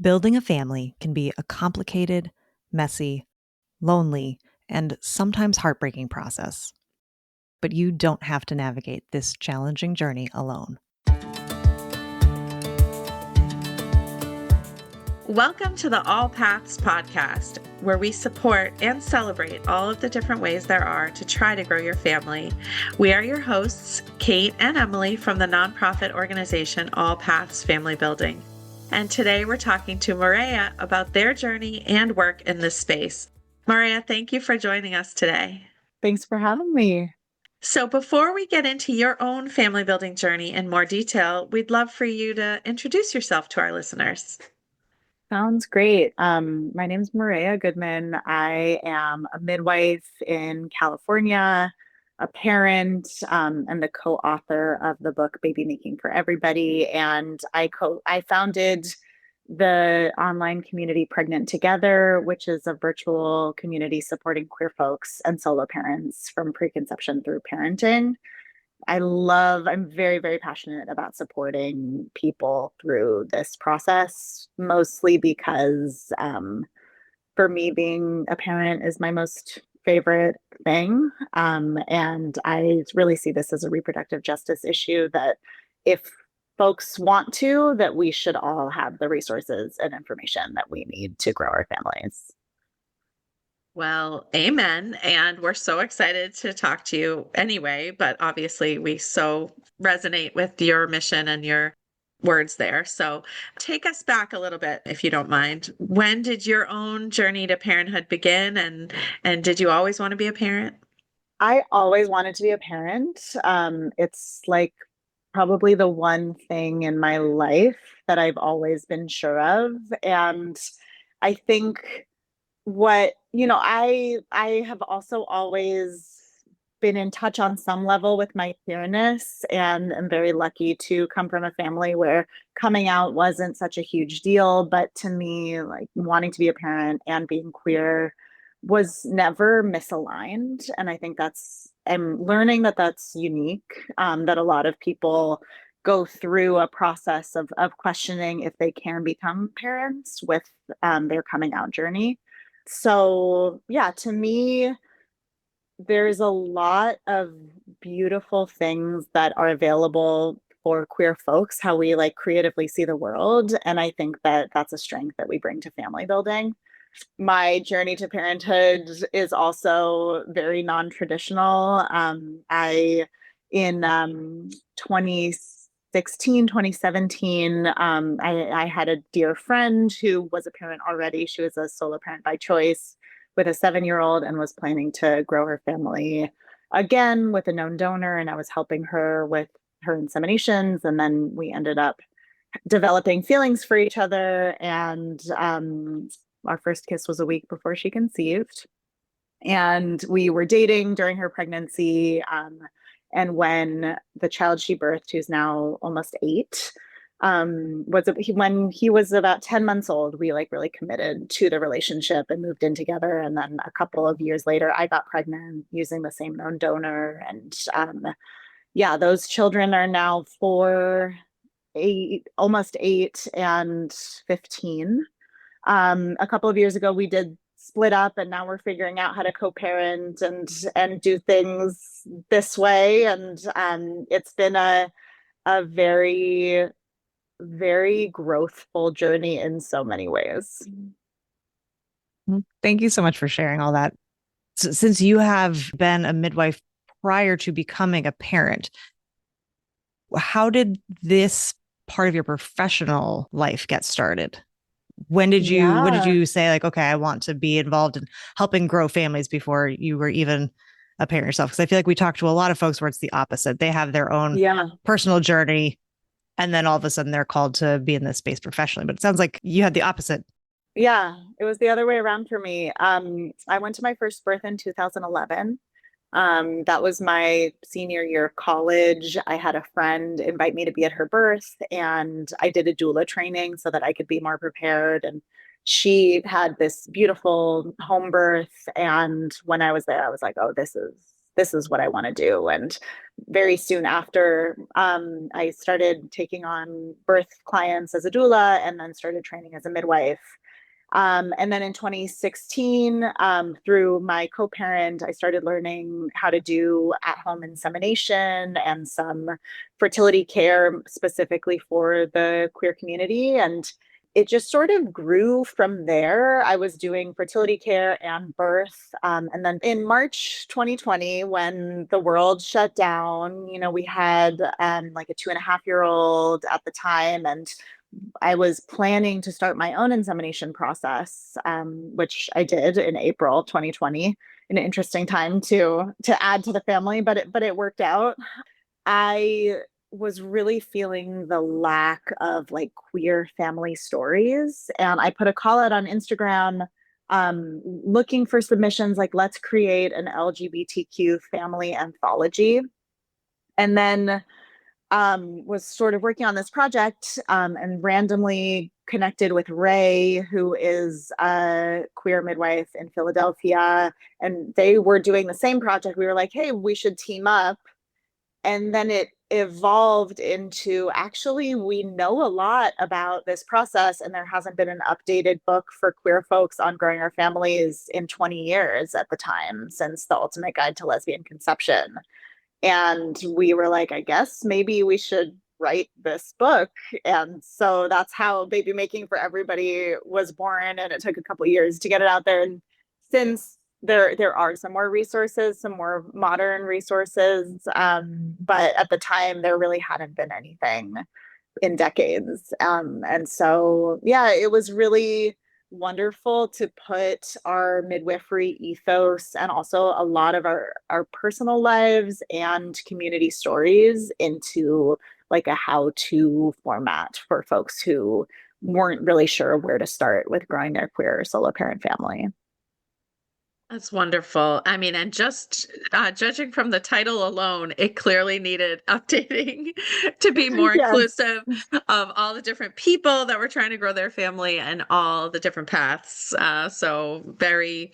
Building a family can be a complicated, messy, lonely, and sometimes heartbreaking process. But you don't have to navigate this challenging journey alone. Welcome to the All Paths podcast, where we support and celebrate all of the different ways there are to try to grow your family. We are your hosts, Kate and Emily from the nonprofit organization All Paths Family Building. And today we're talking to Marea about their journey and work in this space. Marea, thank you for joining us today. Thanks for having me. So before we get into your own family building journey in more detail, we'd love for you to introduce yourself to our listeners. Sounds great. My name's Marea Goodman. I am a midwife in California, a parent, and the co-author of the book Baby Making for Everybody. And I founded the online community Pregnant Together, which is a virtual community supporting queer folks and solo parents from preconception through parenting. I'm very, very passionate about supporting people through this process, mostly because for me, being a parent is my most favorite thing. And I really see this as a reproductive justice issue that if folks want to, that we should all have the resources and information that we need to grow our families. Well, amen. And we're so excited to talk to you anyway, but obviously we so resonate with your mission and your words there. So take us back a little bit, if you don't mind. When did your own journey to parenthood begin? And did you always want to be a parent? I always wanted to be a parent. It's like probably the one thing in my life that I've always been sure of. And I think I have also always been in touch on some level with my queerness, and I'm very lucky to come from a family where coming out wasn't such a huge deal. But to me, like wanting to be a parent and being queer was never misaligned. And I think I'm learning that that's unique, that a lot of people go through a process of questioning if they can become parents with their coming out journey. So, yeah, to me, there's a lot of beautiful things that are available for queer folks, how we like creatively see the world. And I think that that's a strength that we bring to family building. My journey to parenthood is also very non-traditional. In 2016, 2017, I had a dear friend who was a parent already. She was a solo parent by choice with a 7-year-old and was planning to grow her family again with a known donor. And I was helping her with her inseminations. And then we ended up developing feelings for each other. And our first kiss was a week before she conceived. And we were dating during her pregnancy. And when the child she birthed, who's now almost 8, when he was about 10 months old, we like really committed to the relationship and moved in together. And then a couple of years later, I got pregnant using the same known donor. And those children are now 4, 8, almost 8 and 15. A couple of years ago, we did split up, and now we're figuring out how to co-parent and do things this way. And it's been a very, very growthful journey in so many ways. Thank you so much for sharing all that. So, since you have been a midwife prior to becoming a parent, how did this part of your professional life get started? When did you say like, okay, I want to be involved in helping grow families before you were even a parent yourself? Because I feel like we talk to a lot of folks where it's the opposite. They have their own personal journey, and then all of a sudden they're called to be in this space professionally. But it sounds like you had the opposite. Yeah, it was the other way around for me. I went to my first birth in 2011. That was my senior year of college. I had a friend invite me to be at her birth, and I did a doula training so that I could be more prepared. And she had this beautiful home birth. And when I was there, I was like, oh, this is this is what I want to do. And very soon after, I started taking on birth clients as a doula and then started training as a midwife. And then in 2016, through my co-parent, I started learning how to do at-home insemination and some fertility care specifically for the queer community. And it just sort of grew from there. I was doing fertility care and birth. And then in March 2020, when the world shut down, we had like a 2.5-year-old at the time. And I was planning to start my own insemination process, which I did in April 2020. An interesting time to add to the family, but it worked out. I was really feeling the lack of like queer family stories, and I put a call out on Instagram, looking for submissions like let's create an LGBTQ family anthology, and then was sort of working on this project, and randomly connected with Ray, who is a queer midwife in Philadelphia. And they were doing the same project. We were like, hey, we should team up. And then it evolved into actually, we know a lot about this process, and there hasn't been an updated book for queer folks on growing our families in 20 years at the time, since The Ultimate Guide to Lesbian Conception. And we were like, I guess maybe we should write this book. And so that's how Baby Making for Everybody was born. And it took a couple of years to get it out there. And since there are some more resources, some more modern resources, but at the time there really hadn't been anything in decades. And so, yeah, it was really wonderful to put our midwifery ethos and also a lot of our personal lives and community stories into like a how-to format for folks who weren't really sure where to start with growing their queer solo parent family. That's wonderful. I mean, and just judging from the title alone, it clearly needed updating to be more Yes. inclusive of all the different people that were trying to grow their family and all the different paths. So very,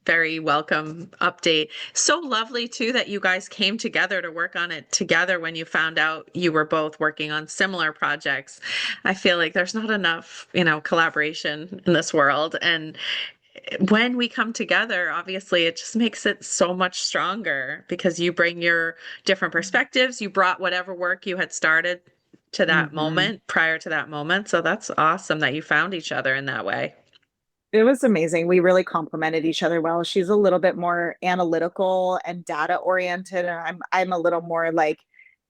very welcome update. So lovely too that you guys came together to work on it together when you found out you were both working on similar projects. I feel like there's not enough, collaboration in this world. And when we come together, obviously, it just makes it so much stronger because you bring your different perspectives. You brought whatever work you had started to that moment, prior to that moment. So that's awesome that you found each other in that way. It was amazing. We really complemented each other well. She's a little bit more analytical and data oriented, and I'm a little more like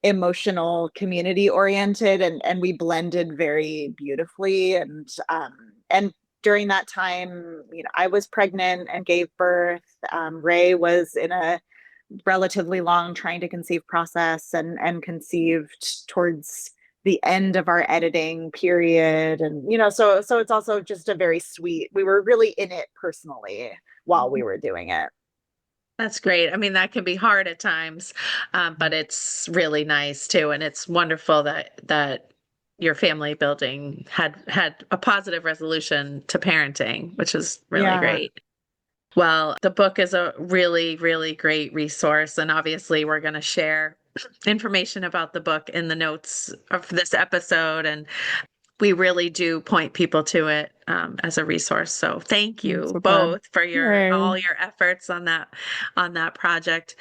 emotional, community oriented, and we blended very beautifully. And during that time, I was pregnant and gave birth. Ray was in a relatively long trying to conceive process and conceived towards the end of our editing period. And so it's also just a very sweet, we were really in it personally while we were doing it. That's great. I mean, that can be hard at times, but it's really nice too. And it's wonderful that your family building had a positive resolution to parenting, which is really great. Well, the book is a really, really great resource. And obviously, we're going to share information about the book in the notes of this episode. And we really do point people to it as a resource. So thank you both for all your efforts on that project.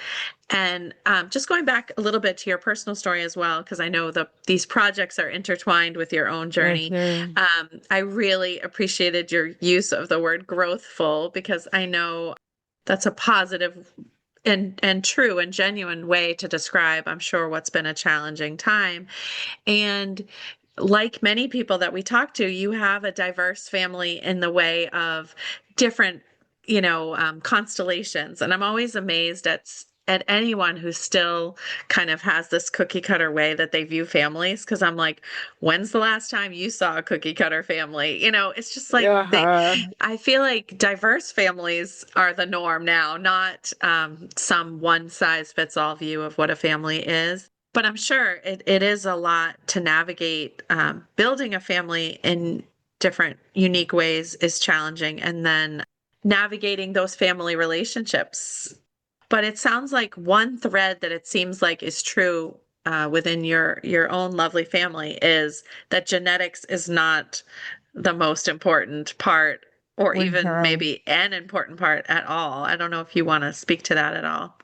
And just going back a little bit to your personal story as well, because I know these projects are intertwined with your own journey. I really appreciated your use of the word growthful, because I know that's a positive and true and genuine way to describe, I'm sure, what's been a challenging time. And like many people that we talk to, you have a diverse family in the way of different, constellations. And I'm always amazed at anyone who still kind of has this cookie cutter way that they view families. Cause I'm like, when's the last time you saw a cookie cutter family? It's just like, I feel like diverse families are the norm now, not some one size fits all view of what a family is. But I'm sure it is a lot to navigate. Building a family in different, unique ways is challenging. And then navigating those family relationships But it sounds like one thread that it seems like is true within your own lovely family is that genetics is not the most important part, or even maybe an important part at all. I don't know if you want to speak to that at all.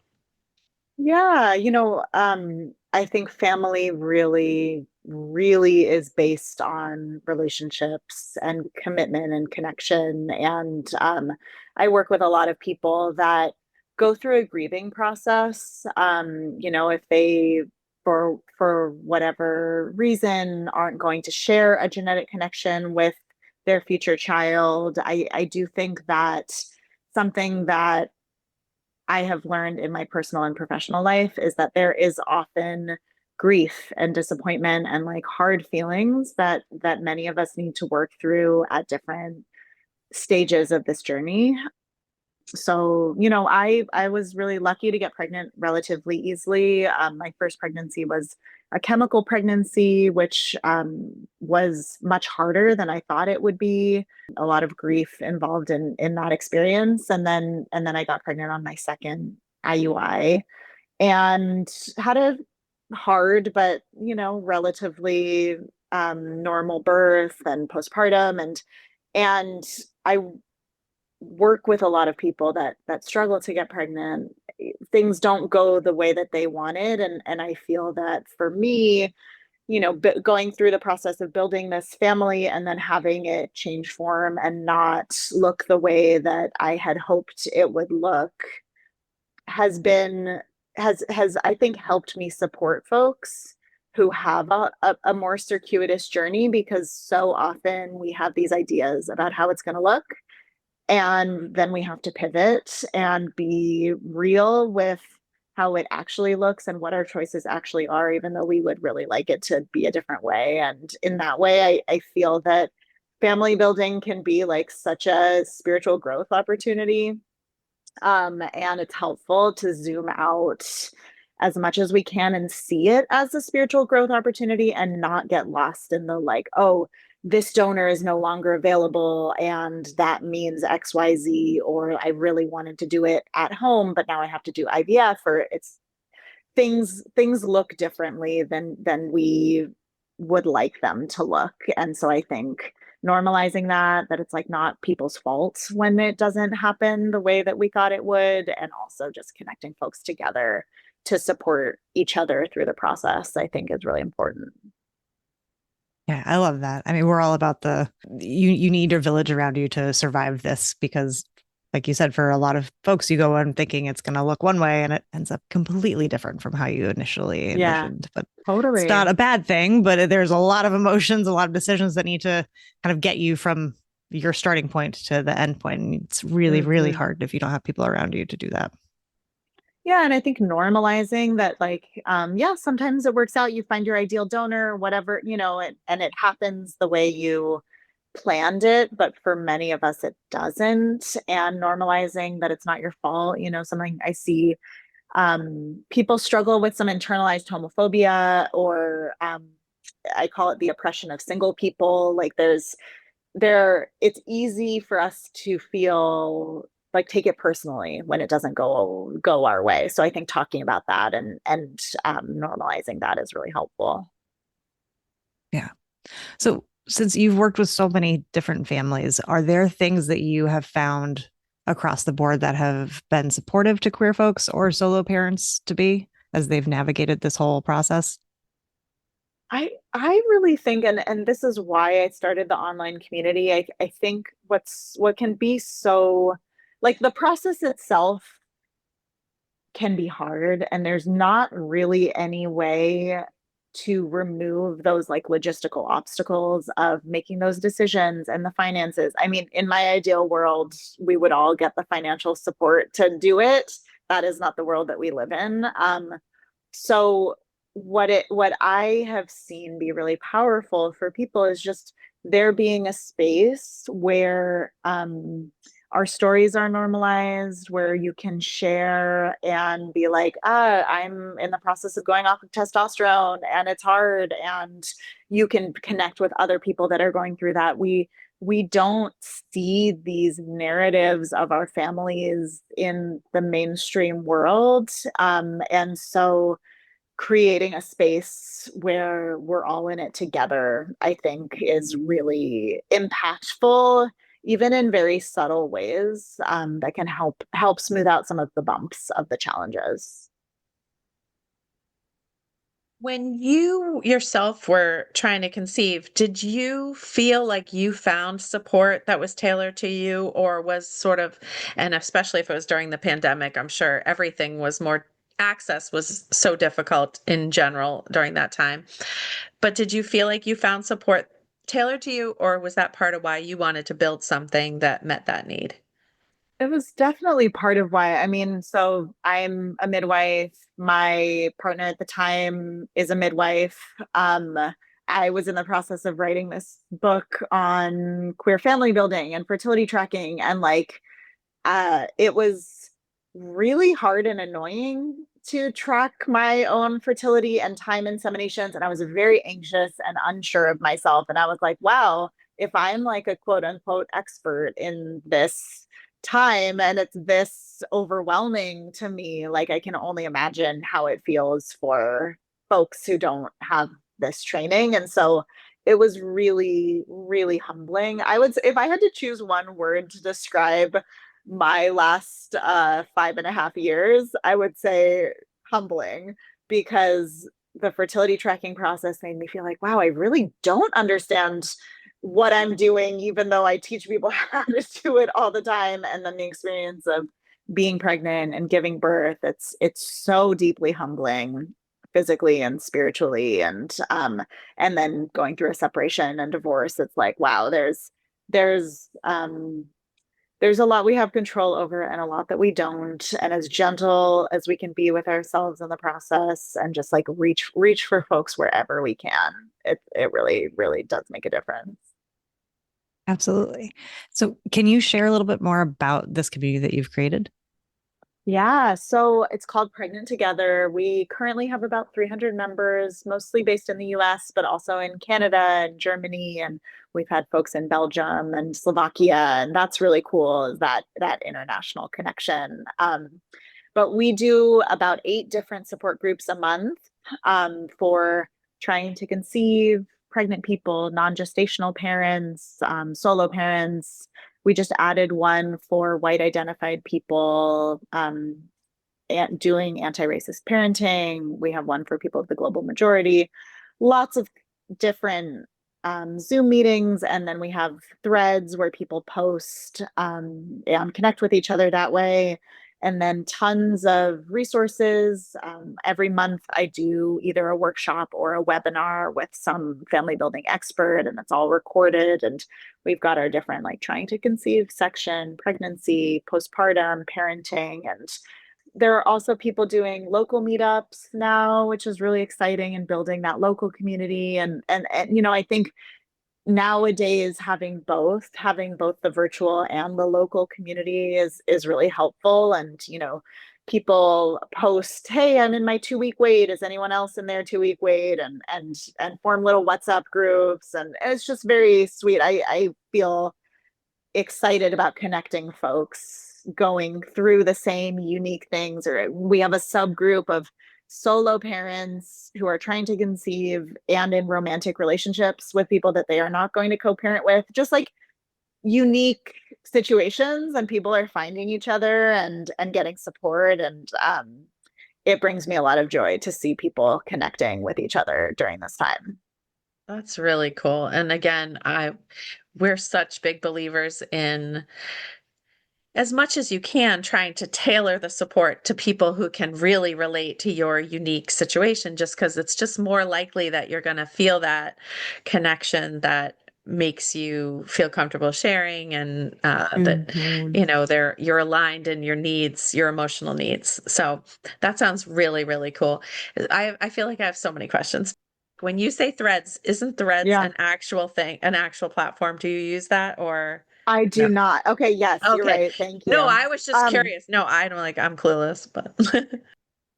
Yeah, I think family really, really is based on relationships and commitment and connection. And I work with a lot of people that go through a grieving process. If they, for whatever reason, aren't going to share a genetic connection with their future child, I do think that something that I have learned in my personal and professional life is that there is often grief and disappointment and like hard feelings that many of us need to work through at different stages of this journey. So, I was really lucky to get pregnant relatively easily. My first pregnancy was a chemical pregnancy, which was much harder than I thought it would be. A lot of grief involved in that experience, and then I got pregnant on my second IUI and had a hard but relatively normal birth and postpartum, and I work with a lot of people that struggle to get pregnant. Things don't go the way that they wanted, and I feel that for me, going through the process of building this family and then having it change form and not look the way that I had hoped it would look has been has I think helped me support folks who have a more circuitous journey, because so often we have these ideas about how it's going to look, and then we have to pivot and be real with how it actually looks and what our choices actually are, even though we would really like it to be a different way. And in that way, I feel that family building can be like such a spiritual growth opportunity. And it's helpful to zoom out as much as we can and see it as a spiritual growth opportunity and not get lost in the like, oh, this donor is no longer available and that means XYZ, or I really wanted to do it at home, but now I have to do IVF, or it's things look differently than we would like them to look. And so I think normalizing that it's like not people's fault when it doesn't happen the way that we thought it would, and also just connecting folks together to support each other through the process, I think is really important. Yeah, I love that. I mean, we're all about you need your village around you to survive this, because like you said, for a lot of folks, you go in thinking it's going to look one way and it ends up completely different from how you initially envisioned. But Totally. it's not a bad thing, but there's a lot of emotions, a lot of decisions that need to kind of get you from your starting point to the end point. And it's really, really hard if you don't have people around you to do that. Yeah, and I think normalizing that, like, sometimes it works out. You find your ideal donor, whatever, and it happens the way you planned it. But for many of us, it doesn't. And normalizing that it's not your fault. Something I see people struggle with some internalized homophobia, or I call it the oppression of single people. Like, it's easy for us to feel like take it personally when it doesn't go our way. So I think talking about that and normalizing that is really helpful. Yeah. So since you've worked with so many different families, are there things that you have found across the board that have been supportive to queer folks or solo parents to be as they've navigated this whole process? I really think, and this is why I started the online community. I think what can be so, like, the process itself can be hard, and there's not really any way to remove those like logistical obstacles of making those decisions and the finances. I mean, in my ideal world, we would all get the financial support to do it. That is not the world that we live in. So what I have seen be really powerful for people is just there being a space where our stories are normalized, where you can share and be like, I'm in the process of going off of testosterone and it's hard, and you can connect with other people that are going through that. we don't see these narratives of our families in the mainstream world. And so creating a space where we're all in it together, I think, is really impactful, even in very subtle ways, that can help smooth out some of the bumps of the challenges. When you yourself were trying to conceive, did you feel like you found support that was tailored to you, or was sort of, and especially if it was during the pandemic, I'm sure everything was more, access was so difficult in general during that time. But did you feel like you found support tailored to you, or was that part of why you wanted to build something that met that need? It was definitely part of why. I mean, so I'm a midwife. My partner at the time is a midwife. I was in the process of writing this book on queer family building and fertility tracking, and like, it was really hard and annoying to track my own fertility and time inseminations. And I was very anxious and unsure of myself. And I was like, wow, if I'm like a quote unquote expert in this time and it's this overwhelming to me, like I can only imagine how it feels for folks who don't have this training. And so it was really, really humbling. I would say if I had to choose one word to describe my last 5.5 years, I would say humbling, because the fertility tracking process made me feel like, wow, I really don't understand what I'm doing, even though I teach people how to do it all the time. And then the experience of being pregnant and giving birth, it's so deeply humbling physically and spiritually. And then going through a separation and divorce, it's like, wow, there's a lot we have control over and a lot that we don't. And as gentle as we can be with ourselves in the process and just like reach for folks wherever we can, it really, really does make a difference. Absolutely. So, can you share a little bit more about this community that you've created? Yeah, so it's called Pregnant Together. We currently have about 300 members, mostly based in the US, but also in Canada and Germany. And we've had folks in Belgium and Slovakia. And that's really cool, is that international connection. But we do about 8 different support groups a month, for trying to conceive, pregnant people, non-gestational parents, solo parents. We just added one for white identified people, doing anti-racist parenting. We have one for people of the global majority. Lots of different Zoom meetings, and then we have threads where people post, and connect with each other that way. And then tons of resources. Every month, I do either a workshop or a webinar with some family building expert, and it's all recorded. And we've got our different, like, trying to conceive section, pregnancy, postpartum, parenting. And there are also people doing local meetups now, which is really exciting, and building that local community. And I think nowadays having both the virtual and the local community is really helpful. And people post, hey, I'm in my 2-week wait, is anyone else in their 2-week wait, and form little WhatsApp groups, and it's just very sweet. I feel excited about connecting folks going through the same unique things. Or we have a subgroup of solo parents who are trying to conceive and in romantic relationships with people that they are not going to co-parent with, just like unique situations, and people are finding each other and getting support. And it brings me a lot of joy to see people connecting with each other during this time. That's really cool. And again, we're such big believers in, as much as you can, trying to tailor the support to people who can really relate to your unique situation, just because it's just more likely that you're going to feel that connection that makes you feel comfortable sharing, and that Mhm. you're aligned in your needs, your emotional needs. So that sounds really, really cool. I feel like I have so many questions. When you say threads, isn't threads Yeah, an actual thing, an actual platform? Do you use that, or I no? do not. Okay, yes, you're Okay. right. Thank No, you. I was just Um, curious. No, I don't, like, I'm clueless, but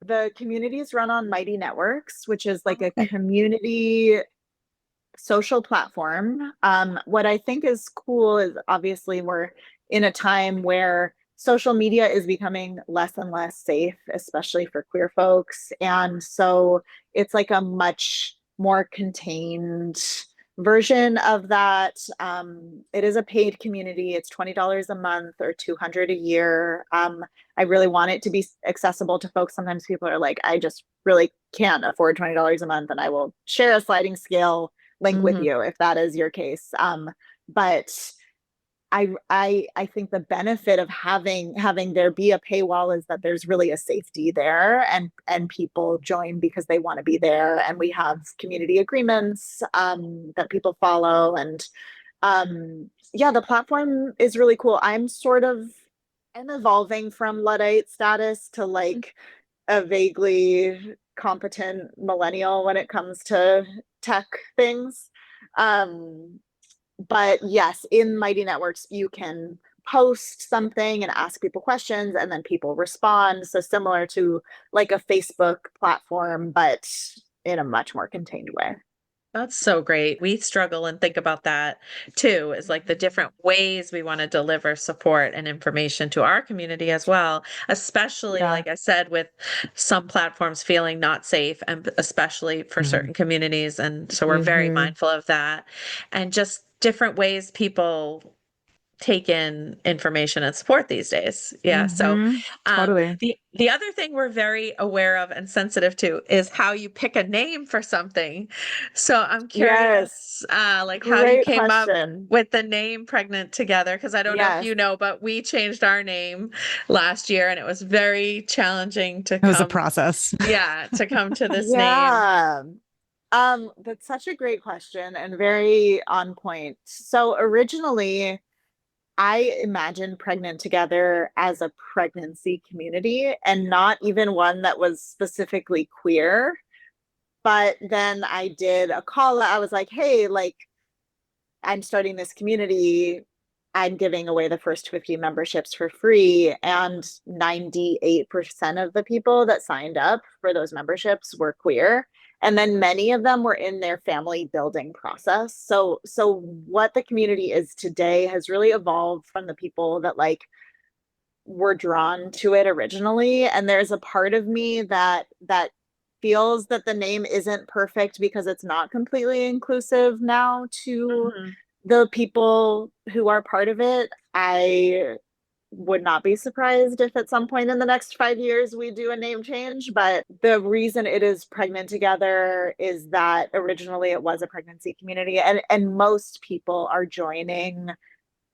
the community is run on Mighty Networks, which is like a okay. community social platform. What I think is cool is obviously we're in a time where social media is becoming less and less safe, especially for queer folks. And so it's like a much more contained version of that. It is a paid community. It's $20 a month or $200 a year. I really want it to be accessible to folks. Sometimes people are like, I just really can't afford $20 a month, and I will share a sliding scale link with you if that is your case. But I think the benefit of having there be a paywall is that there's really a safety there, and people join because they want to be there, and we have community agreements that people follow, and yeah, the platform is really cool. I'm evolving from Luddite status to like a vaguely competent millennial when it comes to tech things. But yes, in Mighty Networks, you can post something and ask people questions, and then people respond. So similar to like a Facebook platform, but in a much more contained way. That's so great. We struggle and think about that too, is like the different ways we want to deliver support and information to our community as well, especially, Yeah. like I said, with some platforms feeling not safe, and especially for certain communities. And so we're very mindful of that, and just different ways people take in information and support these days. Yeah. So Totally. the other thing we're very aware of and sensitive to is how you pick a name for something. So I'm Yes. curious, like how you Great came up question. with the name Pregnant Together, because I don't know if Yes. you know, but we changed our name last year, and it was very challenging to It was a come, process. yeah, to come to this name. Yeah. That's such a great question and very on point. So originally, I imagined Pregnant Together as a pregnancy community and not even one that was specifically queer. But then I did a call. I was like, hey, like, I'm starting this community. I'm giving away the first 50 memberships for free. And 98% of the people that signed up for those memberships were queer. And then many of them were in their family building process. So what the community is today has really evolved from the people that like were drawn to it originally. And there's a part of me that feels that the name isn't perfect because it's not completely inclusive now to Mhm. the people who are part of it. I would not be surprised if at some point in the next 5 years we do a name change. But the reason it is Pregnant Together is that originally it was a pregnancy community, and most people are joining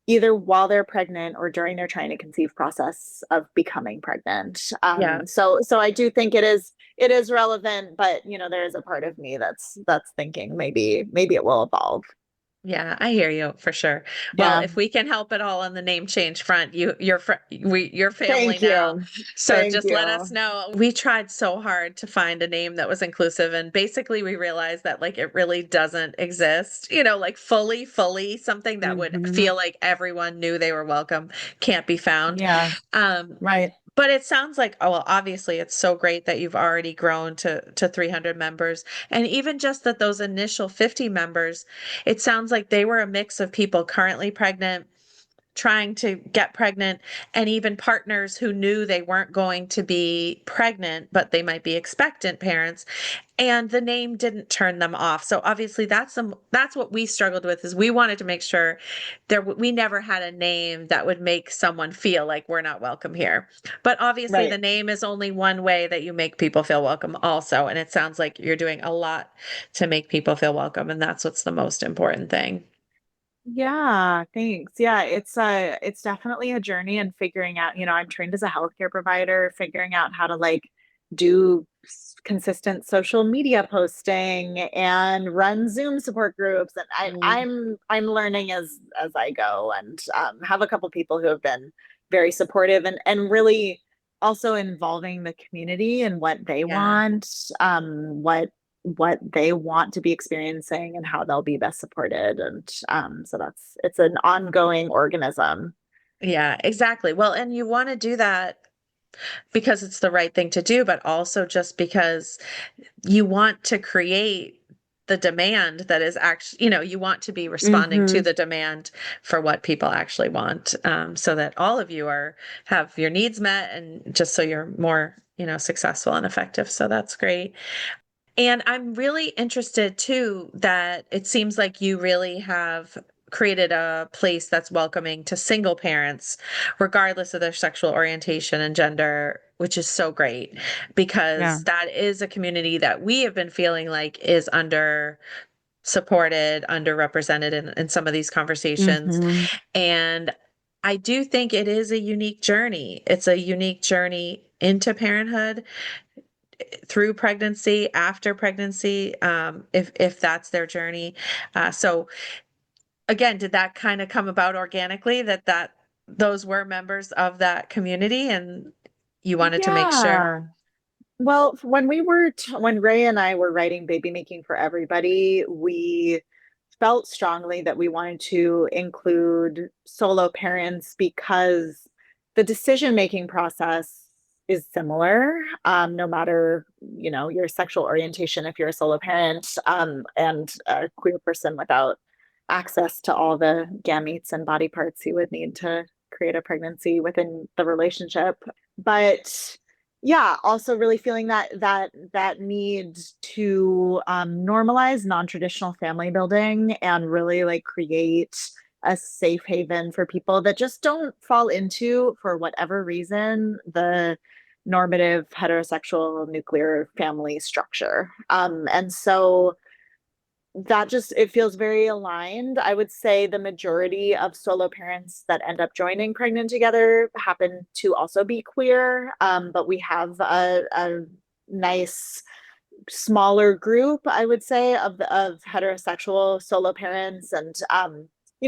either while they're pregnant or during their trying to conceive process of becoming pregnant. Yeah. So I do think it is relevant, but you know, there is a part of me that's thinking maybe it will evolve. Yeah, I hear you for sure. Well, Yeah. if we can help at all on the name change front, you're family Thank now. you. So Thank just let us you. know. We tried so hard to find a name that was inclusive, and basically we realized that like it really doesn't exist. Like fully something that would feel like everyone knew they were welcome can't be found. Yeah. Um, Right. but it sounds like, oh, well, obviously it's so great that you've already grown to 300 members. And even just that those initial 50 members, it sounds like they were a mix of people currently pregnant, trying to get pregnant, and even partners who knew they weren't going to be pregnant, but they might be expectant parents. And the name didn't turn them off. So obviously that's what we struggled with, is we wanted to make sure we never had a name that would make someone feel like we're not welcome here. But obviously Right. the name is only one way that you make people feel welcome also. And it sounds like you're doing a lot to make people feel welcome. And that's what's the most important thing. Yeah, thanks. Yeah, it's definitely a journey, and figuring out, I'm trained as a healthcare provider, figuring out how to like do consistent social media posting and run Zoom support groups. And I'm learning as I go, and have a couple people who have been very supportive, and really also involving the community and what they Yeah. want, what they want to be experiencing and how they'll be best supported. And so it's an ongoing organism. Yeah, exactly. Well, and you want to do that because it's the right thing to do, but also just because you want to create the demand that is actually, you want to be responding to Mm-hmm. the demand for what people actually want, so that all of you have your needs met, and just so you're more, successful and effective. So that's great. And I'm really interested too that it seems like you really have created a place that's welcoming to single parents, regardless of their sexual orientation and gender, which is so great, Yeah. because that is a community that we have been feeling like is under supported, underrepresented in some of these conversations. Mm-hmm. And I do think it is a unique journey. It's a unique journey into parenthood, through pregnancy, after pregnancy, if that's their journey. So again, did that kind of come about organically, that those were members of that community and you wanted to make sure? Yeah. Well, when Ray and I were writing Baby Making for Everybody, we felt strongly that we wanted to include solo parents because the decision-making process is similar, no matter, your sexual orientation, if you're a solo parent, and a queer person without access to all the gametes and body parts you would need to create a pregnancy within the relationship. But yeah, also really feeling that need to normalize non-traditional family building and really like create a safe haven for people that just don't fall into, for whatever reason, the normative heterosexual nuclear family structure. And so that just, it feels very aligned. I would say the majority of solo parents that end up joining Pregnant Together happen to also be queer, but we have a nice smaller group, I would say, of heterosexual solo parents. And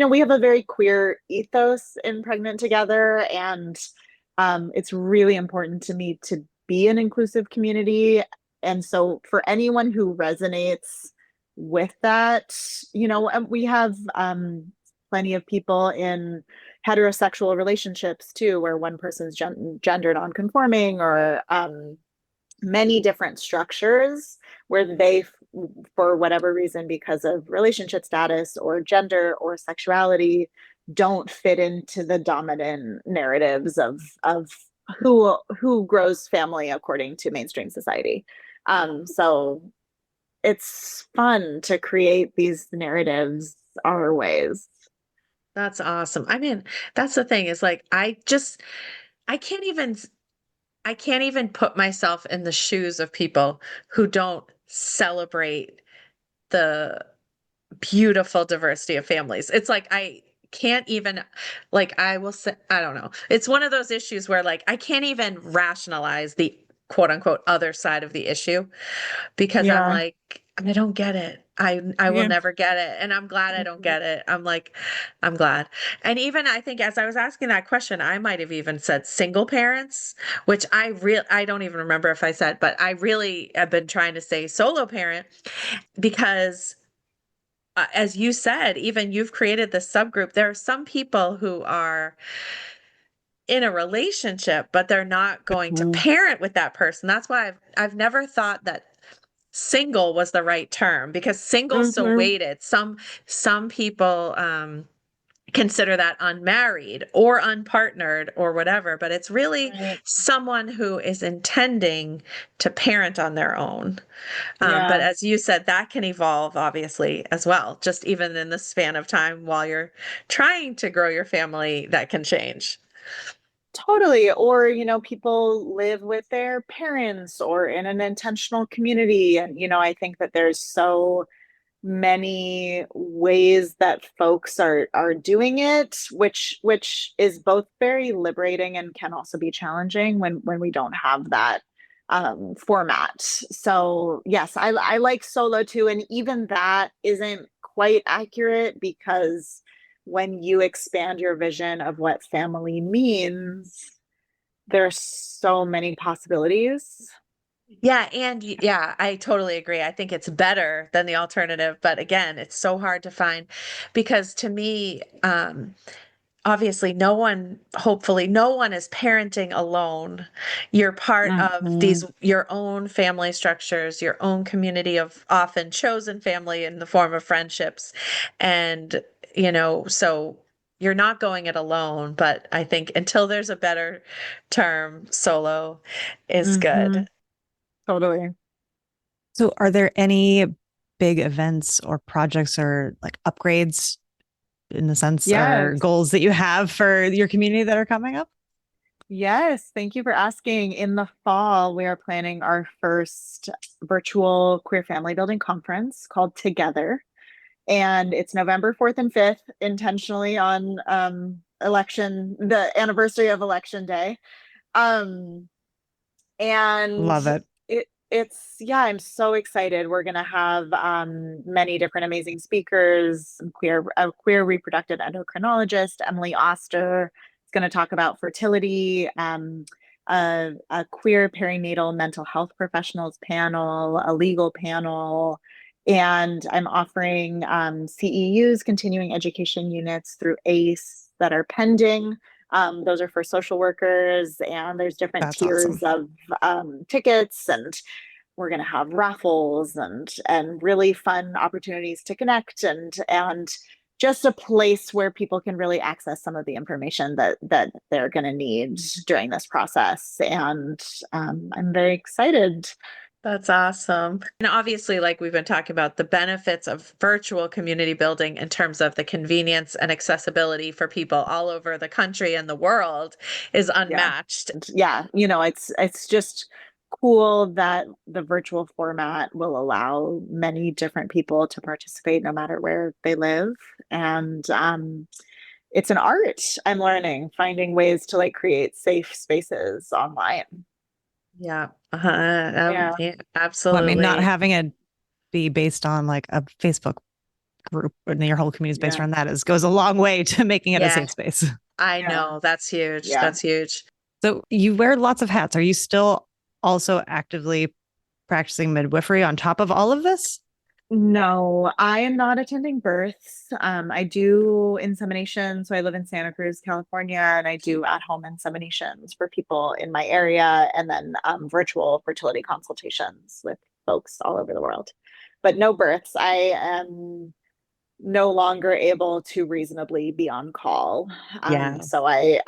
we have a very queer ethos in Pregnant Together, and it's really important to me to be an inclusive community. And so for anyone who resonates with that, we have plenty of people in heterosexual relationships too, where one person's gender non-conforming, or many different structures where they, for whatever reason, because of relationship status or gender or sexuality, don't fit into the dominant narratives of who grows family according to mainstream society. So it's fun to create these narratives our ways. That's awesome. I mean, that's the thing, is like, I can't even I can't even put myself in the shoes of people who don't celebrate the beautiful diversity of families. It's like I can't even, like, I will say, I don't know. It's one of those issues where like I can't even rationalize the quote unquote other side of the issue, because I'm Yeah. like, I don't get it. I will Yeah. never get it. And I'm glad I don't Mhm. get it. I'm like, I'm glad. And even I think as I was asking that question, I might have even said single parents, which I don't even remember if I said, but I really have been trying to say solo parent, because as you said, even you've created this subgroup. There are some people who are in a relationship, but they're not going to Mhm. parent with that person. That's why I've never thought that single was the right term, because single's so Mhm. weighted. Some people consider that unmarried or unpartnered or whatever, but it's really Right. someone who is intending to parent on their own. But Yeah. as you said, that can evolve obviously as well. Just even in the span of time while you're trying to grow your family, that can change. Totally. Or, people live with their parents or in an intentional community. And, I think that there's so many ways that folks are doing it, which is both very liberating and can also be challenging when we don't have that format. So yes, I like solo too, and even that isn't quite accurate, because when you expand your vision of what family means, there's so many possibilities. Yeah, and yeah, I totally agree. I think it's better than the alternative, but again, it's so hard to find, because to me, obviously hopefully no one is parenting alone. You're part of your own family structures, your own community of often chosen family in the form of friendships. And, so you're not going it alone, but I think until there's a better term, solo is good. Totally. So are there any big events or projects or like upgrades in the sense or Yes. goals that you have for your community that are coming up? Yes. Thank you for asking. In the fall, we are planning our first virtual queer family building conference called Together. And it's November 4th and 5th, intentionally on the anniversary of Election Day. Um, and Love it. yeah, I'm so excited. We're gonna have many different amazing speakers, a queer reproductive endocrinologist, Emily Oster, is gonna talk about fertility, a queer perinatal mental health professionals panel, a legal panel, and I'm offering CEUs, continuing education units through ACE that are pending. Those are for social workers, and there's different That's tiers awesome. of tickets, and we're going to have raffles and really fun opportunities to connect and just a place where people can really access some of the information that they're going to need during this process. And I'm very excited. That's awesome. And obviously, like we've been talking about, the benefits of virtual community building in terms of the convenience and accessibility for people all over the country and the world is unmatched. Yeah, it's just cool that the virtual format will allow many different people to participate no matter where they live. And it's an art. I'm learning, finding ways to like create safe spaces online. Yeah. Yeah. Yeah, Well, I mean, not absolutely. having it be based on like a Facebook group and your whole community is based Yeah. around that goes a long way to making it a Yeah, safe space. I Yeah. know. That's huge. Yeah. That's huge. So you wear lots of hats. Are you still also actively practicing midwifery on top of all of this? No, I am not attending births. I do insemination. So I live in Santa Cruz, California, and I do at-home inseminations for people in my area, and then virtual fertility consultations with folks all over the world. But no births. I am no longer able to reasonably be on call. Yeah. So I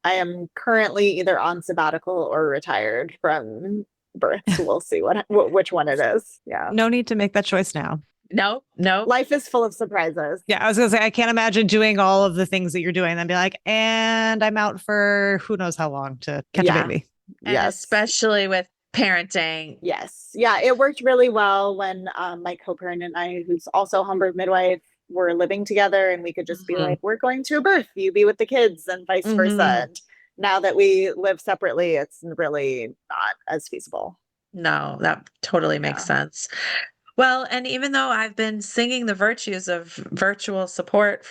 am currently either on sabbatical or retired from births. We'll see which one it is. Yeah. No need to make that choice now. No, no. Life is full of surprises. Yeah, I was gonna say I can't imagine doing all of the things that you're doing and then be like, and I'm out for who knows how long to catch a Yeah. baby. And Yes. especially with parenting. Yes. Yeah. It worked really well when my co-parent and I, who's also home birth midwife, were living together, and we could just be like, we're going to a birth, you be with the kids, and vice versa. And now that we live separately, it's really not as feasible. No, that totally makes sense. Well, and even though I've been singing the virtues of virtual support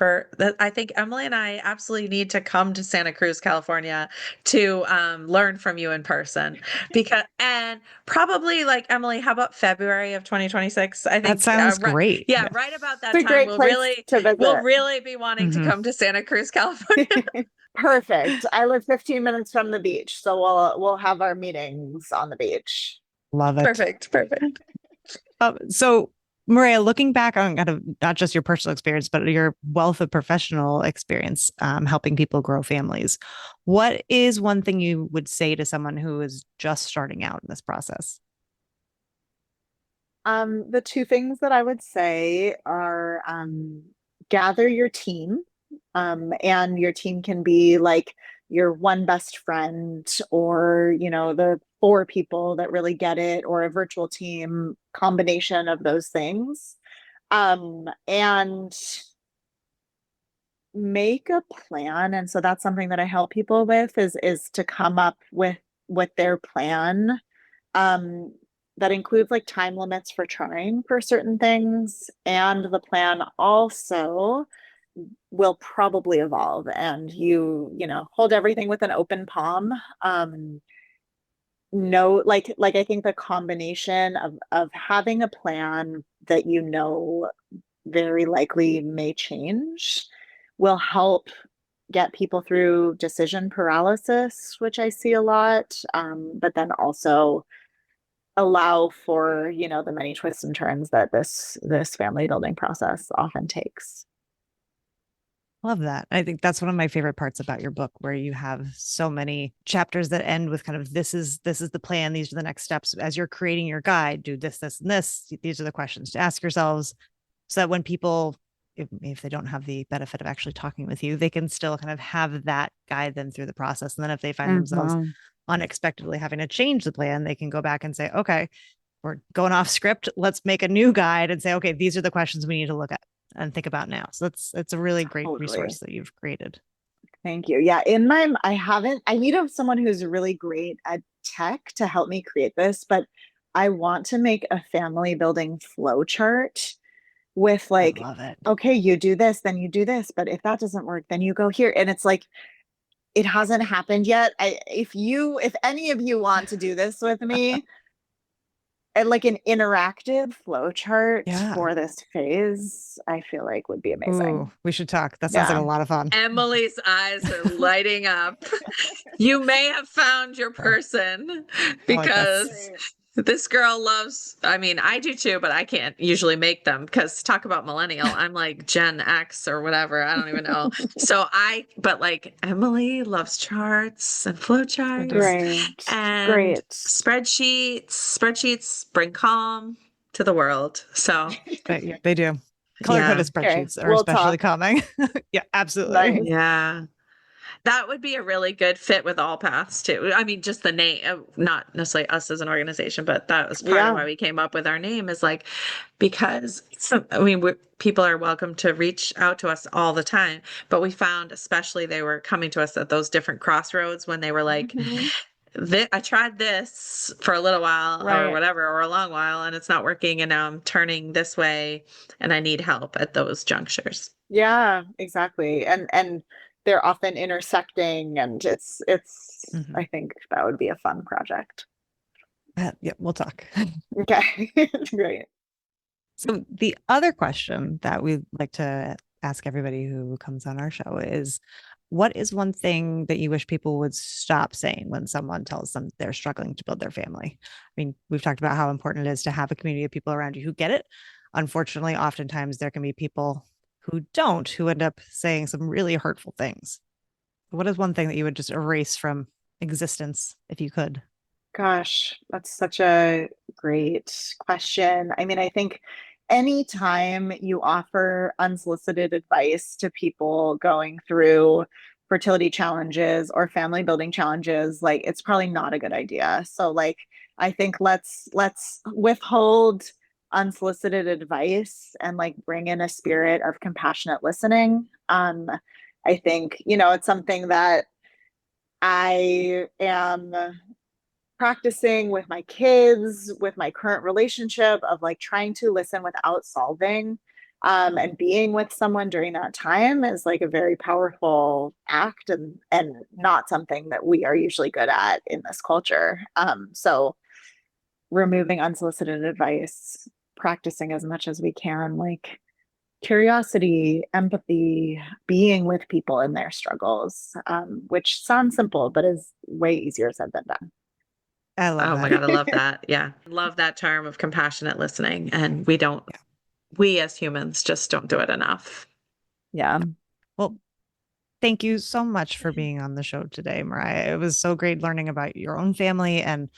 I think Emily and I absolutely need to come to Santa Cruz, California to learn from you in person and probably like Emily, how about February of 2026? I think That sounds right, great. yeah, right about that It's a time great place to visit. we'll really be wanting to come to Santa Cruz, California. Perfect. I live 15 minutes from the beach, so we'll have our meetings on the beach. Love it. Perfect. So, Marea, looking back on kind of not just your personal experience, but your wealth of professional experience helping people grow families, what is one thing you would say to someone who is just starting out in this process? The two things that I would say are gather your team, and your team can be like your one best friend, or the four people that really get it, or a virtual team, combination of those things. And make a plan. And so that's something that I help people with is to come up with their plan. Um, that includes like time limits for trying for certain things, and the plan also will probably evolve, and you hold everything with an open palm. No, like I think the combination of having a plan that very likely may change will help get people through decision paralysis, which I see a lot, but then also allow for, the many twists and turns that this family building process often takes. Love that. I think that's one of my favorite parts about your book, where you have so many chapters that end with kind of this is the plan. These are the next steps. As you're creating your guide, do this, this, and this. These are the questions to ask yourselves, so that when people, if they don't have the benefit of actually talking with you, they can still kind of have that guide them through the process. And then if they find themselves unexpectedly having to change the plan, they can go back and say, okay, we're going off script. Let's make a new guide and say, okay, these are the questions we need to look at and think about now. So it's a really great resource that you've created. Thank you. Yeah. I need someone who's really great at tech to help me create this, but I want to make a family building flow chart with like, I love it. Okay, you do this, then you do this. But if that doesn't work, then you go here. And it's like, it hasn't happened yet. If any of you want to do this with me, and like an interactive flow chart for this phase, I feel like would be amazing. Ooh, we should talk. That sounds like a lot of fun. Emily's eyes are lighting up. You may have found your person, because this girl loves, I do too, but I can't usually make them, because talk about millennial. I'm like Gen X or whatever. I don't even know. But like Emily loves charts and flow charts. And spreadsheets bring calm to the world. So they do. Color-coded spreadsheets are especially calming. Yeah, absolutely. Nice. Yeah. That would be a really good fit with All Paths too. Just the name, not necessarily us as an organization, but that was part of why we came up with our name, is like, because people are welcome to reach out to us all the time, but we found especially they were coming to us at those different crossroads when they were like, I tried this for a little while or whatever, or a long while, and it's not working. And now I'm turning this way and I need help at those junctures. Yeah, exactly. And they're often intersecting, and it's I think that would be a fun project. Yeah, we'll talk. Okay. Great. So the other question that we like to ask everybody who comes on our show is, what is one thing that you wish people would stop saying when someone tells them they're struggling to build their family? We've talked about how important it is to have a community of people around you who get it. Unfortunately, oftentimes there can be people who don't, who end up saying some really hurtful things. What is one thing that you would just erase from existence if you could? Gosh, that's such a great question. I think anytime you offer unsolicited advice to people going through fertility challenges or family building challenges, like, it's probably not a good idea. So like, I think let's withhold unsolicited advice and like bring in a spirit of compassionate listening. I think, it's something that I am practicing with my kids, with my current relationship, of like trying to listen without solving. And being with someone during that time is like a very powerful act, and not something that we are usually good at in this culture. So removing unsolicited advice, practicing as much as we can, like curiosity, empathy, being with people in their struggles, which sounds simple, but is way easier said than done. I love that. Oh my God, I love that. Yeah. Love that term of compassionate listening. And we as humans just don't do it enough. Yeah. Well, thank you so much for being on the show today, Marea. It was so great learning about your own family and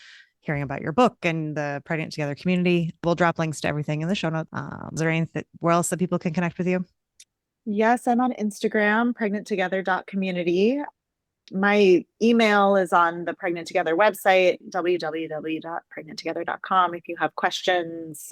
hearing about your book and the Pregnant Together community. We'll drop links to everything in the show notes. Is there anything where else that people can connect with you? Yes, I'm on Instagram, pregnanttogether.community. My email is on the Pregnant Together website, www.pregnanttogether.com. If you have questions,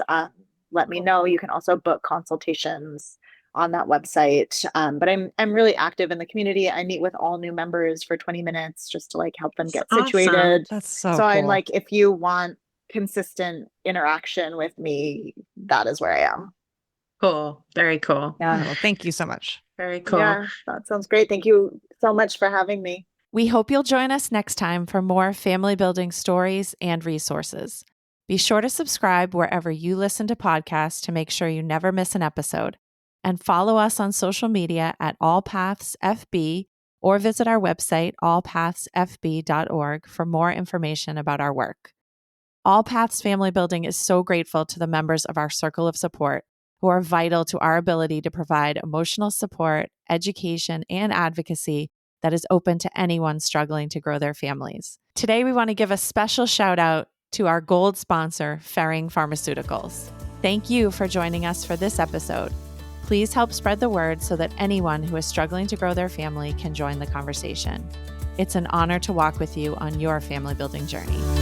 let me know. You can also book consultations on that website. But I'm really active in the community. I meet with all new members for 20 minutes just to like help them get situated. That's so cool. I'm like, if you want consistent interaction with me, that is where I am. Cool. Very cool. Yeah. Well, thank you so much. Very cool. Yeah, that sounds great. Thank you so much for having me. We hope you'll join us next time for more family building stories and resources. Be sure to subscribe wherever you listen to podcasts to make sure you never miss an episode. And follow us on social media at All Paths FB or visit our website, allpathsfb.org, for more information about our work. All Paths Family Building is so grateful to the members of our circle of support who are vital to our ability to provide emotional support, education, and advocacy that is open to anyone struggling to grow their families. Today, we want to give a special shout out to our gold sponsor, Ferring Pharmaceuticals. Thank you for joining us for this episode. Please help spread the word so that anyone who is struggling to grow their family can join the conversation. It's an honor to walk with you on your family building journey.